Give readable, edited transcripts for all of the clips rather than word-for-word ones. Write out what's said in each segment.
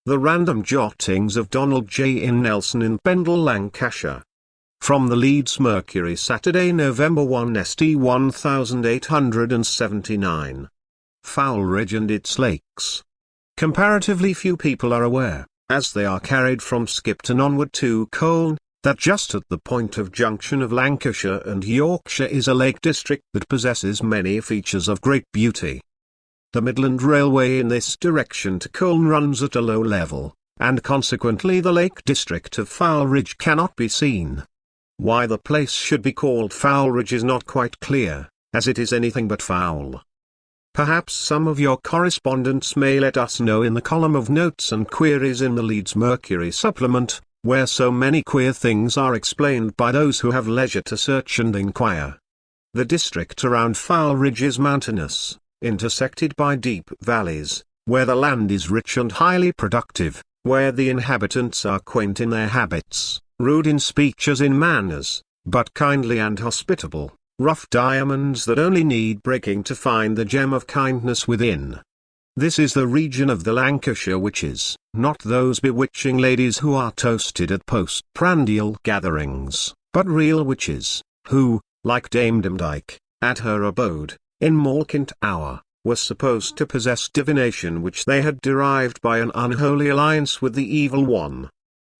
The Random Jottings of Donald J. in Nelson in Pendle, Lancashire. From the Leeds Mercury, Saturday, November 1 St. 1879. Foulridge and its Lakes. Comparatively few people are aware, as they are carried from Skipton onward to Colne, that just at the point of junction of Lancashire and Yorkshire is a lake district that possesses many features of great beauty. The Midland Railway in this direction to Colne runs at a low level, and consequently the Lake District of Foulridge cannot be seen. Why the place should be called Foulridge is not quite clear, as it is anything but foul. Perhaps some of your correspondents may let us know in the column of notes and queries in the Leeds Mercury supplement, where so many queer things are explained by those who have leisure to search and inquire. The district around Foulridge is mountainous, intersected by deep valleys, where the land is rich and highly productive, where the inhabitants are quaint in their habits, rude in speech as in manners, but kindly and hospitable, rough diamonds that only need breaking to find the gem of kindness within. This is the region of the Lancashire witches, not those bewitching ladies who are toasted at post-prandial gatherings, but real witches, who, like Dame Demdike, at her abode, in Malkint Hour, were supposed to possess divination which they had derived by an unholy alliance with the evil one.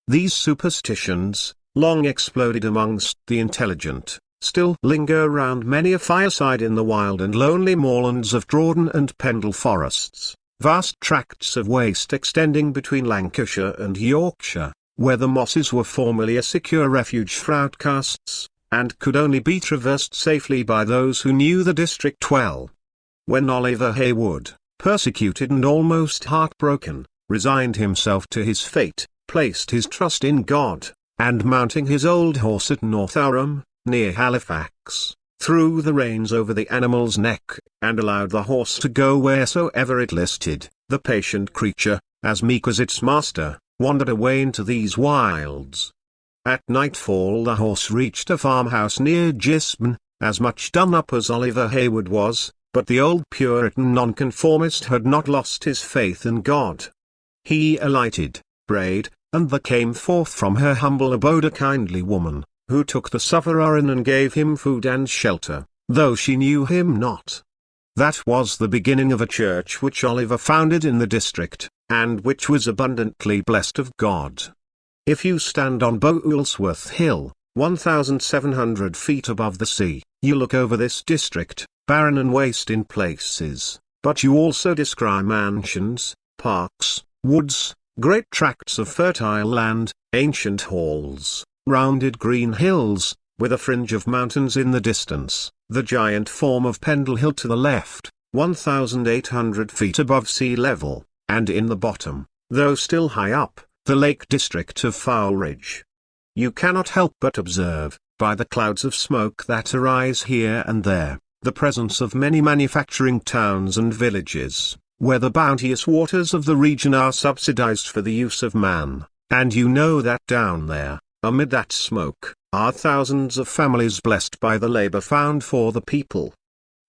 These superstitions, long exploded amongst the intelligent, still linger round many a fireside in the wild and lonely moorlands of Drawden and Pendle forests, vast tracts of waste extending between Lancashire and Yorkshire, where the mosses were formerly a secure refuge for outcasts, and could only be traversed safely by those who knew the district well. When Oliver Heywood, persecuted and almost heartbroken, resigned himself to his fate, placed his trust in God, and mounting his old horse at Northaram, near Halifax, threw the reins over the animal's neck, and allowed the horse to go wheresoever it listed, the patient creature, as meek as its master, wandered away into these wilds. At nightfall the horse reached a farmhouse near Gisborne, as much done up as Oliver Heywood was, but the old Puritan nonconformist had not lost his faith in God. He alighted, prayed, and there came forth from her humble abode a kindly woman, who took the sufferer in and gave him food and shelter, though she knew him not. That was the beginning of a church which Oliver founded in the district, and which was abundantly blessed of God. If you stand on Bowlesworth Hill, 1,700 feet above the sea, you look over this district, barren and waste in places, but you also descry mansions, parks, woods, great tracts of fertile land, ancient halls, rounded green hills, with a fringe of mountains in the distance, the giant form of Pendle Hill to the left, 1,800 feet above sea level, and in the bottom, though still high up, the Lake District of Foulridge. You cannot help but observe, by the clouds of smoke that arise here and there, the presence of many manufacturing towns and villages, where the bounteous waters of the region are subsidized for the use of man, and you know that down there, amid that smoke, are thousands of families blessed by the labor found for the people.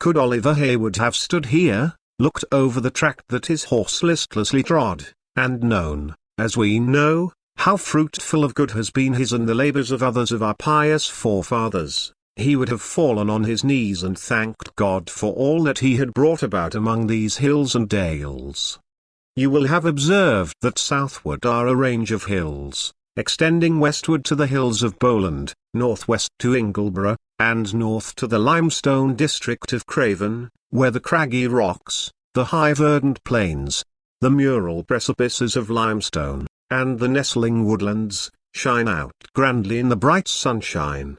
Could Oliver Heywood have stood here, looked over the tract that his horse listlessly trod, and known, as we know, how fruitful of good has been his and the labors of others of our pious forefathers, he would have fallen on his knees and thanked God for all that he had brought about among these hills and dales. You will have observed that southward are a range of hills, extending westward to the hills of Bowland, northwest to Ingleborough, and north to the limestone district of Craven, where the craggy rocks, the high verdant plains, the mural precipices of limestone, and the nestling woodlands, shine out grandly in the bright sunshine.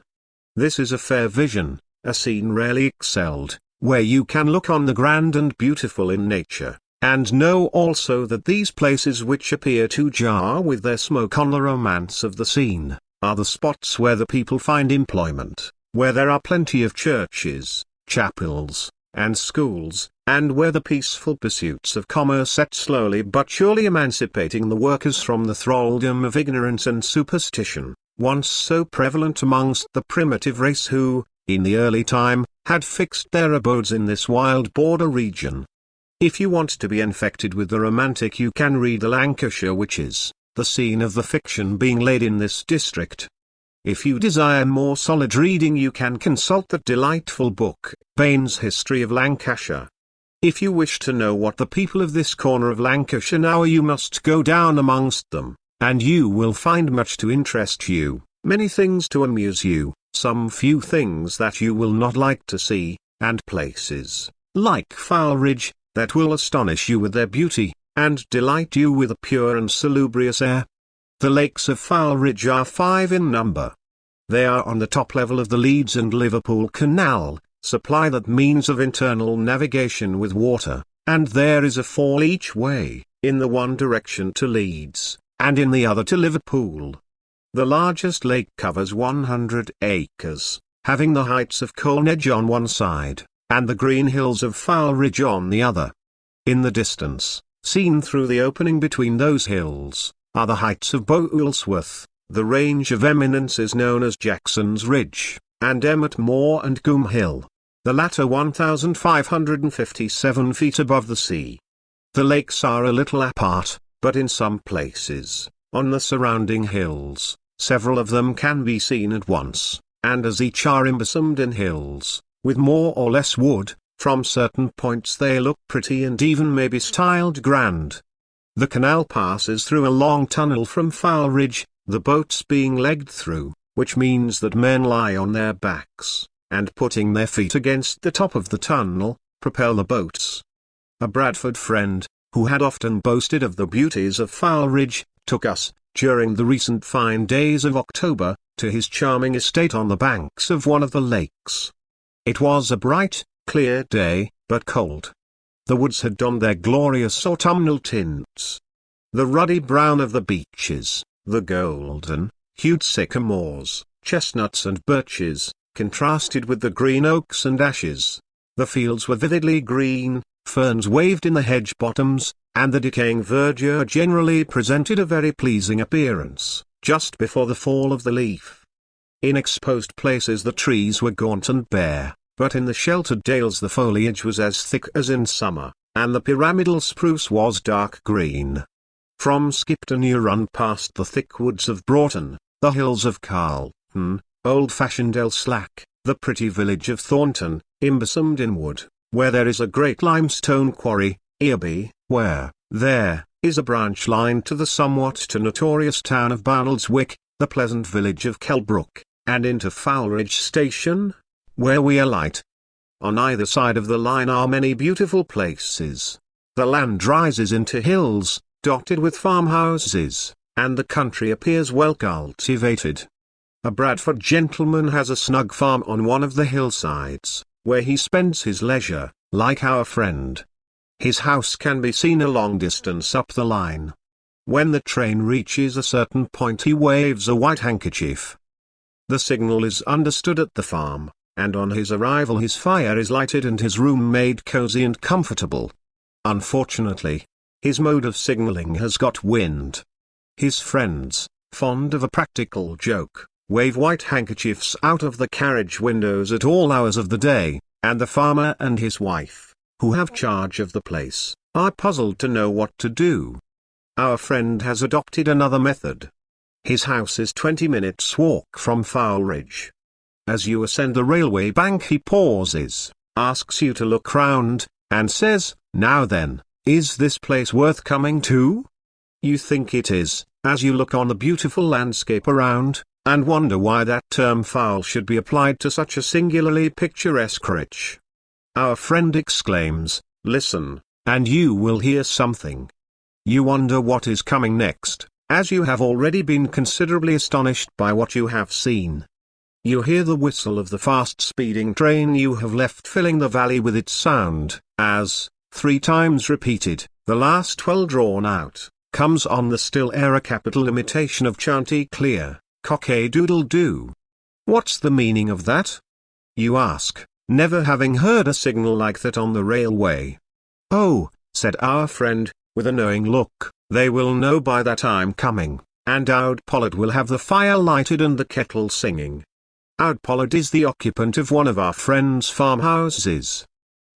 This is a fair vision, a scene rarely excelled, where you can look on the grand and beautiful in nature, and know also that these places which appear to jar with their smoke on the romance of the scene, are the spots where the people find employment, where there are plenty of churches, chapels, and schools, and where the peaceful pursuits of commerce set slowly but surely emancipating the workers from the thraldom of ignorance and superstition, once so prevalent amongst the primitive race who, in the early time, had fixed their abodes in this wild border region. If you want to be infected with the romantic, you can read The Lancashire Witches, the scene of the fiction being laid in this district. If you desire more solid reading, you can consult that delightful book, Bain's History of Lancashire. If you wish to know what the people of this corner of Lancashire know, you must go down amongst them, and you will find much to interest you, many things to amuse you, some few things that you will not like to see, and places, like Foulridge, that will astonish you with their beauty, and delight you with a pure and salubrious air. The lakes of Foulridge are 5 in number. They are on the top level of the Leeds and Liverpool Canal, supply that means of internal navigation with water, and there is a fall each way, in the one direction to Leeds, and in the other to Liverpool. The largest lake covers 100 acres, having the heights of Colnedge on one side, and the green hills of Foulridge on the other. In the distance, seen through the opening between those hills, are the heights of Bowlsworth, the range of eminences known as Jackson's Ridge, and Emmet Moor and Coombe Hill, the latter 1,557 feet above the sea. The lakes are a little apart, but in some places, on the surrounding hills, several of them can be seen at once, and as each are embosomed in hills, with more or less wood, from certain points they look pretty and even may be styled grand. The canal passes through a long tunnel from Foulridge, the boats being legged through, which means that men lie on their backs, and putting their feet against the top of the tunnel, propel the boats. A Bradford friend, who had often boasted of the beauties of Foulridge, took us, during the recent fine days of October, to his charming estate on the banks of one of the lakes. It was a bright, clear day, but cold. The woods had donned their glorious autumnal tints. The ruddy brown of the beeches, the golden hued sycamores, chestnuts and birches, contrasted with the green oaks and ashes. The fields were vividly green, ferns waved in the hedge bottoms, and the decaying verdure generally presented a very pleasing appearance, just before the fall of the leaf. In exposed places the trees were gaunt and bare, but in the sheltered dales the foliage was as thick as in summer, and the pyramidal spruce was dark green. From Skipton you run past the thick woods of Broughton, the hills of Carlton, old-fashioned Elslack, the pretty village of Thornton, embosomed in wood, where there is a great limestone quarry, Earby, where, there, is a branch line to the somewhat too notorious town of Barnoldswick, the pleasant village of Kelbrook, and into Foulridge Station, where we alight. On either side of the line are many beautiful places. The land rises into hills, dotted with farmhouses, and the country appears well cultivated. A Bradford gentleman has a snug farm on one of the hillsides, where he spends his leisure, like our friend. His house can be seen a long distance up the line. When the train reaches a certain point he waves a white handkerchief. The signal is understood at the farm, and on his arrival his fire is lighted and his room made cosy and comfortable. Unfortunately, his mode of signalling has got wind. His friends, fond of a practical joke, wave white handkerchiefs out of the carriage windows at all hours of the day, and the farmer and his wife, who have charge of the place, are puzzled to know what to do. Our friend has adopted another method. His house is 20 minutes' walk from Foulridge. As you ascend the railway bank he pauses, asks you to look round, and says, "Now then, is this place worth coming to?" You think it is, as you look on the beautiful landscape around, and wonder why that term foul should be applied to such a singularly picturesque rich. Our friend exclaims, "Listen, and you will hear something." You wonder what is coming next, as you have already been considerably astonished by what you have seen. You hear the whistle of the fast-speeding train you have left filling the valley with its sound, as, 3 times repeated, the last well drawn out, comes on the still air a capital imitation of Chanticleer, cock-a-doodle-doo. What's the meaning of that? You ask, never having heard a signal like that on the railway. "Oh," said our friend, with a knowing look, "they will know by that I'm coming, and Owd Pollard will have the fire lighted and the kettle singing." Owd Pollard is the occupant of one of our friend's farmhouses.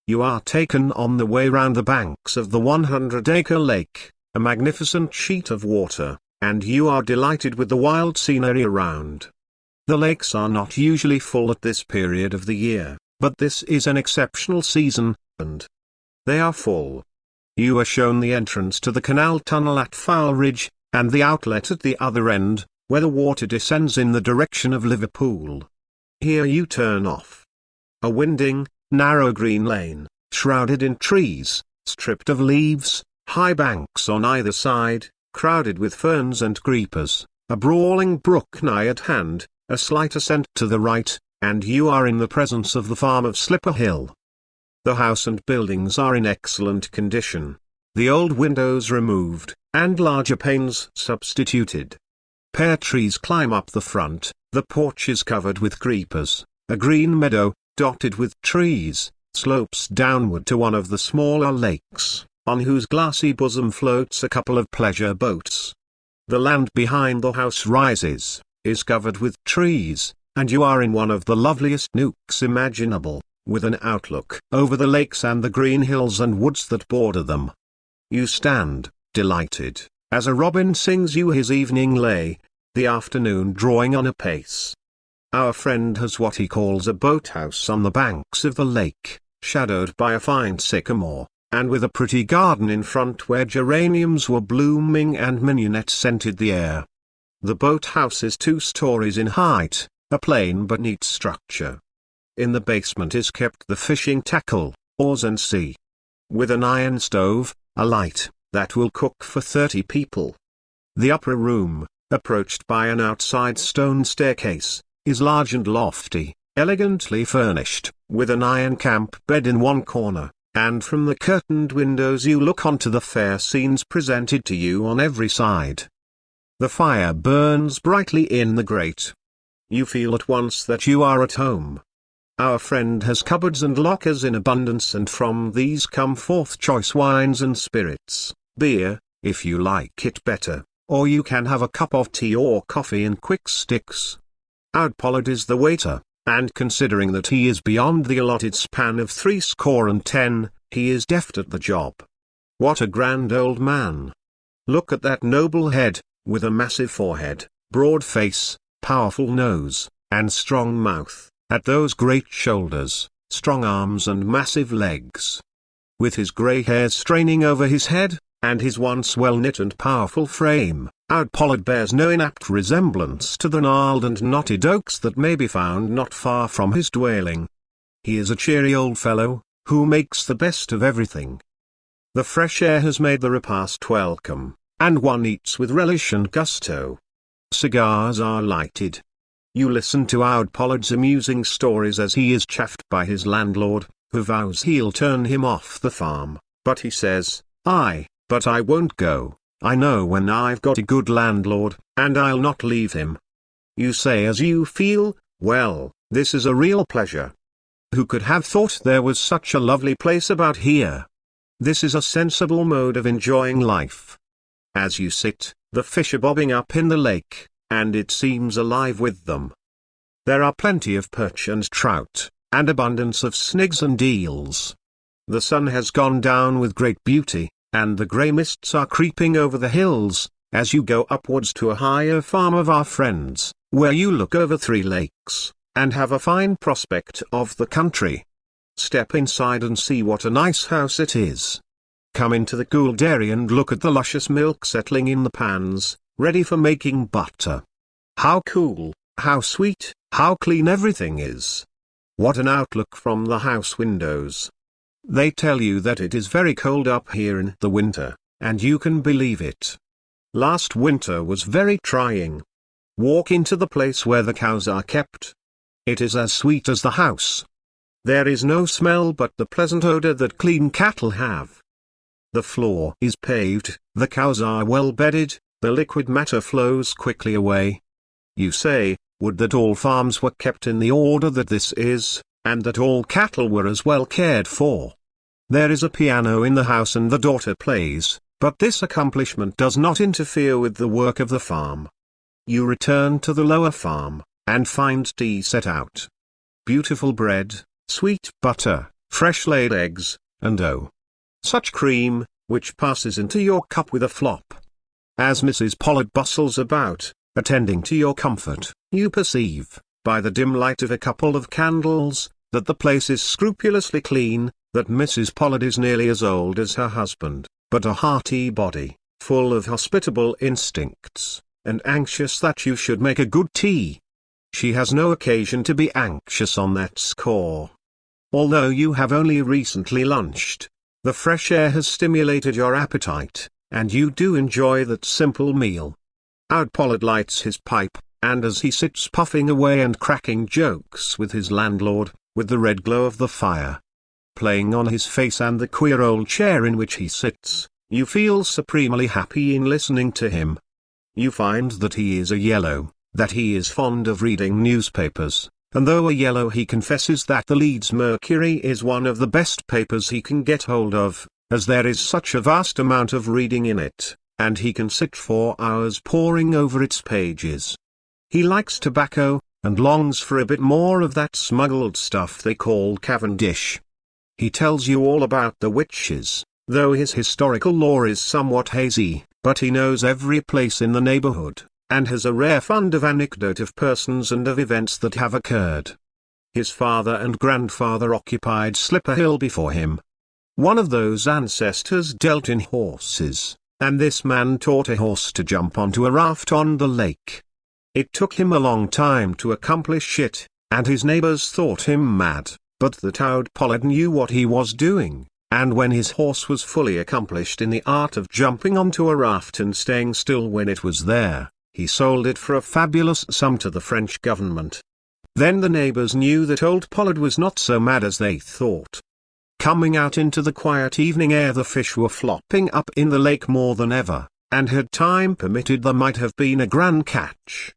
You are taken on the way round the banks of the 100-acre lake, a magnificent sheet of water, and you are delighted with the wild scenery around. The lakes are not usually full at this period of the year, but this is an exceptional season, and they are full. You are shown the entrance to the canal tunnel at Foulridge, and the outlet at the other end, where the water descends in the direction of Liverpool. Here you turn off. A winding, narrow green lane, shrouded in trees, stripped of leaves, high banks on either side, crowded with ferns and creepers, a brawling brook nigh at hand, a slight ascent to the right, and you are in the presence of the farm of Slipper Hill. The house and buildings are in excellent condition. The old windows removed, and larger panes substituted. Pear trees climb up the front, the porch is covered with creepers, a green meadow, dotted with trees, slopes downward to one of the smaller lakes, on whose glassy bosom floats a couple of pleasure boats. The land behind the house rises, is covered with trees, and you are in one of the loveliest nooks imaginable, with an outlook over the lakes and the green hills and woods that border them. You stand, delighted, as a robin sings you his evening lay, the afternoon drawing on apace. Our friend has what he calls a boathouse on the banks of the lake, shadowed by a fine sycamore, and with a pretty garden in front where geraniums were blooming and mignonette scented the air. The boathouse is 2 stories in height, a plain but neat structure. In the basement is kept the fishing tackle, oars and sea. With an iron stove, a light, that will cook for 30 people. The upper room, approached by an outside stone staircase, is large and lofty, elegantly furnished, with an iron camp bed in one corner, and from the curtained windows you look onto the fair scenes presented to you on every side. The fire burns brightly in the grate. You feel at once that you are at home. Our friend has cupboards and lockers in abundance, and from these come forth choice wines and spirits, beer, if you like it better, or you can have a cup of tea or coffee in quick sticks. Pollard is the waiter, and considering that he is beyond the allotted span of 70, he is deft at the job. What a grand old man! Look at that noble head, with a massive forehead, broad face, powerful nose, and strong mouth, at those great shoulders, strong arms and massive legs. With his grey hairs straining over his head, and his once well-knit and powerful frame, Pollard bears no inapt resemblance to the gnarled and knotted oaks that may be found not far from his dwelling. He is a cheery old fellow, who makes the best of everything. The fresh air has made the repast welcome, and one eats with relish and gusto. Cigars are lighted. You listen to Pollard's amusing stories as he is chaffed by his landlord, who vows he'll turn him off the farm, but he says, but I won't go. I know when I've got a good landlord, and I'll not leave him. You say as you feel, well, this is a real pleasure. Who could have thought there was such a lovely place about here? This is a sensible mode of enjoying life. As you sit, the fish are bobbing up in the lake, and it seems alive with them. There are plenty of perch and trout, and abundance of snigs and eels. The sun has gone down with great beauty, and the grey mists are creeping over the hills, as you go upwards to a higher farm of our friends, where you look over 3 lakes, and have a fine prospect of the country. Step inside and see what a nice house it is. Come into the cool dairy and look at the luscious milk settling in the pans, ready for making butter. How cool, how sweet, how clean everything is. What an outlook from the house windows. They tell you that it is very cold up here in the winter, and you can believe it. Last winter was very trying. Walk into the place where the cows are kept. It is as sweet as the house. There is no smell but the pleasant odor that clean cattle have. The floor is paved, the cows are well bedded, the liquid matter flows quickly away. You say, would that all farms were kept in the order that this is, and that all cattle were as well cared for. There is a piano in the house and the daughter plays, but this accomplishment does not interfere with the work of the farm. You return to the lower farm, and find tea set out. Beautiful bread, sweet butter, fresh laid eggs, and oh, such cream, which passes into your cup with a flop. As Mrs. Pollard bustles about, attending to your comfort, you perceive, by the dim light of a couple of candles, that the place is scrupulously clean, that Mrs. Pollard is nearly as old as her husband, but a hearty body, full of hospitable instincts, and anxious that you should make a good tea. She has no occasion to be anxious on that score. Although you have only recently lunched, the fresh air has stimulated your appetite, and you do enjoy that simple meal. Out Pollard lights his pipe, and as he sits puffing away and cracking jokes with his landlord, with the red glow of the fire playing on his face and the queer old chair in which he sits, you feel supremely happy in listening to him. You find that he is a yellow, that he is fond of reading newspapers, and though a yellow he confesses that the Leeds Mercury is one of the best papers he can get hold of, as there is such a vast amount of reading in it, and he can sit for hours poring over its pages. He likes tobacco, and longs for a bit more of that smuggled stuff they call Cavendish. He tells you all about the witches, though his historical lore is somewhat hazy, but he knows every place in the neighborhood, and has a rare fund of anecdote of persons and of events that have occurred. His father and grandfather occupied Slipper Hill before him. One of those ancestors dealt in horses, and this man taught a horse to jump onto a raft on the lake. It took him a long time to accomplish it, and his neighbors thought him mad, but the Towed Pollard knew what he was doing, and when his horse was fully accomplished in the art of jumping onto a raft and staying still when it was there, he sold it for a fabulous sum to the French government. Then the neighbors knew that old Pollard was not so mad as they thought. Coming out into the quiet evening air, the fish were flopping up in the lake more than ever, and had time permitted there might have been a grand catch.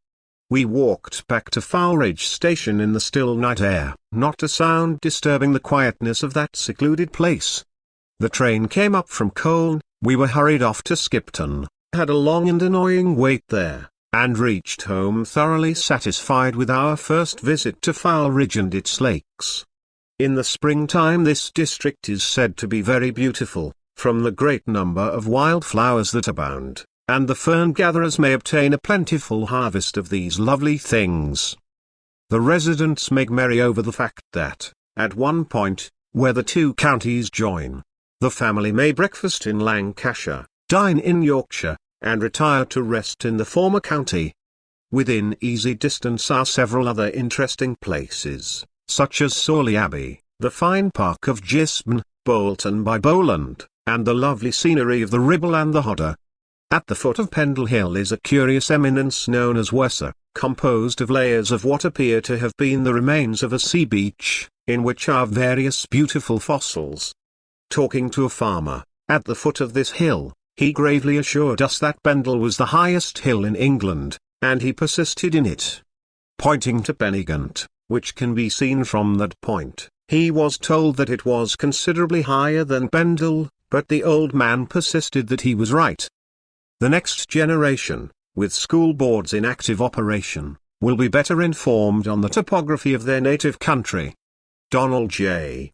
We walked back to Foulridge Station in the still night air, not a sound disturbing the quietness of that secluded place. The train came up from Colne, we were hurried off to Skipton, had a long and annoying wait there, and reached home thoroughly satisfied with our first visit to Foulridge and its lakes. In the springtime this district is said to be very beautiful, from the great number of wild flowers that abound, and the fern gatherers may obtain a plentiful harvest of these lovely things. The residents make merry over the fact that, at one point, where the two counties join, the family may breakfast in Lancashire, dine in Yorkshire, and retire to rest in the former county. Within easy distance are several other interesting places, such as Sawley Abbey, the fine park of Gisborne, Bolton by Bowland, and the lovely scenery of the Ribble and the Hodder. At the foot of Pendle Hill is a curious eminence known as Wesser, composed of layers of what appear to have been the remains of a sea beach, in which are various beautiful fossils. Talking to a farmer, at the foot of this hill, he gravely assured us that Pendle was the highest hill in England, and he persisted in it. Pointing to Pennigant, which can be seen from that point, he was told that it was considerably higher than Pendle, but the old man persisted that he was right. The next generation, with school boards in active operation, will be better informed on the topography of their native country. Donald J.